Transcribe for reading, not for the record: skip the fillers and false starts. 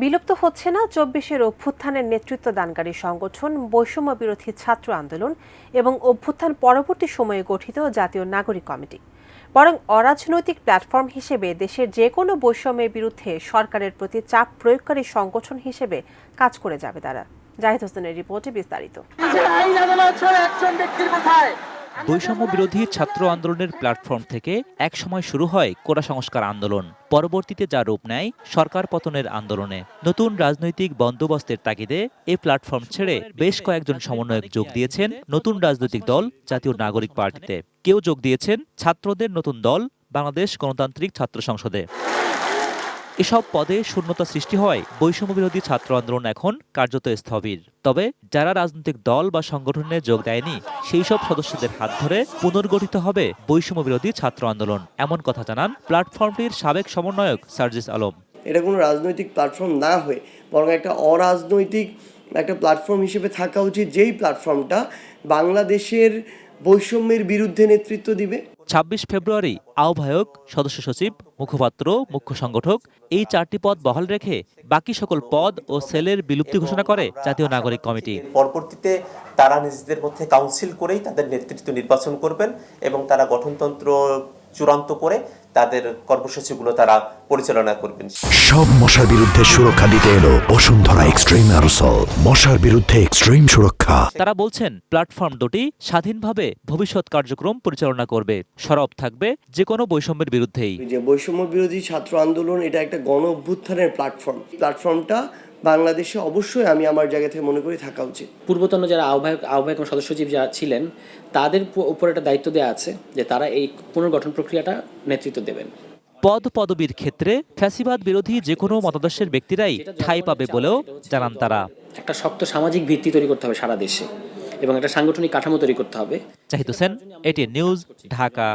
বিলুপ্ত হচ্ছে না ২৪-এর অভ্যুত্থানের নেতৃত্বদানকারী সংগঠন বৈষম্য বিরোধী ছাত্র আন্দোলন এবং অভ্যুত্থান পরবর্তী সময়ে গঠিত জাতীয় নাগরিক কমিটি। বরং অরাজনৈতিক প্ল্যাটফর্ম হিসেবে দেশের যে কোনো বৈষম্যের বিরুদ্ধে সরকারের প্রতি চাপ প্রয়োগকারী সংগঠন হিসেবে কাজ করে যাবে তারা। জাহিদ হোসেনের রিপোর্টে বিস্তারিত। বৈষম্য বিরোধী ছাত্র আন্দোলনের প্ল্যাটফর্ম থেকে একসময় শুরু হয় কোটা সংস্কার আন্দোলন, পরবর্তীতে যা রূপ নেয় সরকার পতনের আন্দোলনে। নতুন রাজনৈতিক বন্দোবস্তের তাগিদে এই প্ল্যাটফর্ম ছেড়ে বেশ কয়েকজন সমন্বয়ক যোগ দিয়েছেন নতুন রাজনৈতিক দল জাতীয় নাগরিক পার্টিতে। কেউ যোগ দিয়েছেন ছাত্রদের নতুন দল বাংলাদেশ গণতান্ত্রিক ছাত্র সংসদে। এসব পদে শূন্যতা সৃষ্টি হয় বৈষম্য বিরোধী ছাত্র আন্দোলন এখন কার্যত স্থবির। তবে যারা রাজনৈতিক দল বা সংগঠনে যোগ দেয়নি সেই সব সদস্যদের হাত ধরে পুনর্গঠিত হবে বৈষম্য বিরোধী ছাত্র আন্দোলন, এমন কথা জানান প্ল্যাটফর্মটির সাবেক সমন্বয়ক সার্জিস আলম। এটা কোনো রাজনৈতিক প্ল্যাটফর্ম না হয়ে বরং একটা অরাজনৈতিক একটা প্ল্যাটফর্ম হিসেবে থাকা উচিত, যেই প্ল্যাটফর্মটা বাংলাদেশের বৈষম্যের বিরুদ্ধে নেতৃত্ব দিবে। ২৬ ফেব্রুয়ারি আহ্বায়ক, সদস্য সচিব, মুখপাত্র, মুখ্য সংগঠক এই 4টি পদ বহাল রেখে বাকি সকল পদ ও সেলের বিলুপ্তি ঘোষণা করে জাতীয় নাগরিক কমিটি। পরবর্তীতে তারা নিজেদের মধ্যে কাউন্সিল করেই তাদের নেতৃত্ব নির্বাচন করবেন এবং তারা গঠনতন্ত্র চূড়ান্ত করে তাদের কর্মসূচিগুলো তারা পরিচালনা করবেন। সব মশার বিরুদ্ধে সুরক্ষা দিতে এলো বসুন্ধরা এক্সট্রিম অ্যারোসল, মশার বিরুদ্ধে এক্সট্রিম সুরক্ষা। তারা বলছেন প্ল্যাটফর্ম দুটি স্বাধীনভাবে ভবিষ্যৎ কার্যক্রম পরিচালনা করবে, সরব থাকবে যে কোনো বৈষম্যের বিরুদ্ধেই। যে বৈষম্য বিরোধী ছাত্র আন্দোলন এটা একটা গণ অভ্যুত্থানের প্ল্যাটফর্মটা বাংলাদেশে অবশ্যই আমি আমার জায়গা থেকে মনে করি থাকা উচিত। পূর্বতন যারা আহ্বায়ক এবং সদস্য সচিব যারা ছিলেন তাদের উপর একটা দায়িত্ব দেওয়া আছে যে তারা এই পুনর্গঠন প্রক্রিয়াটা নেতৃত্ব দেবেন। পদ পদবীর ক্ষেত্রে ফ্যাসিবাদ বিরোধী যে কোনো মতাদর্শের ব্যক্তিরাই ঠাঁই পাবে বলেও জানান তারা। একটা শক্ত সামাজিক ভিত্তি তৈরি করতে হবে সারা দেশে এবং একটা সাংগঠনিক কাঠামো তৈরি করতে হবে। Zahid Hossain, ATN news, Dhaka.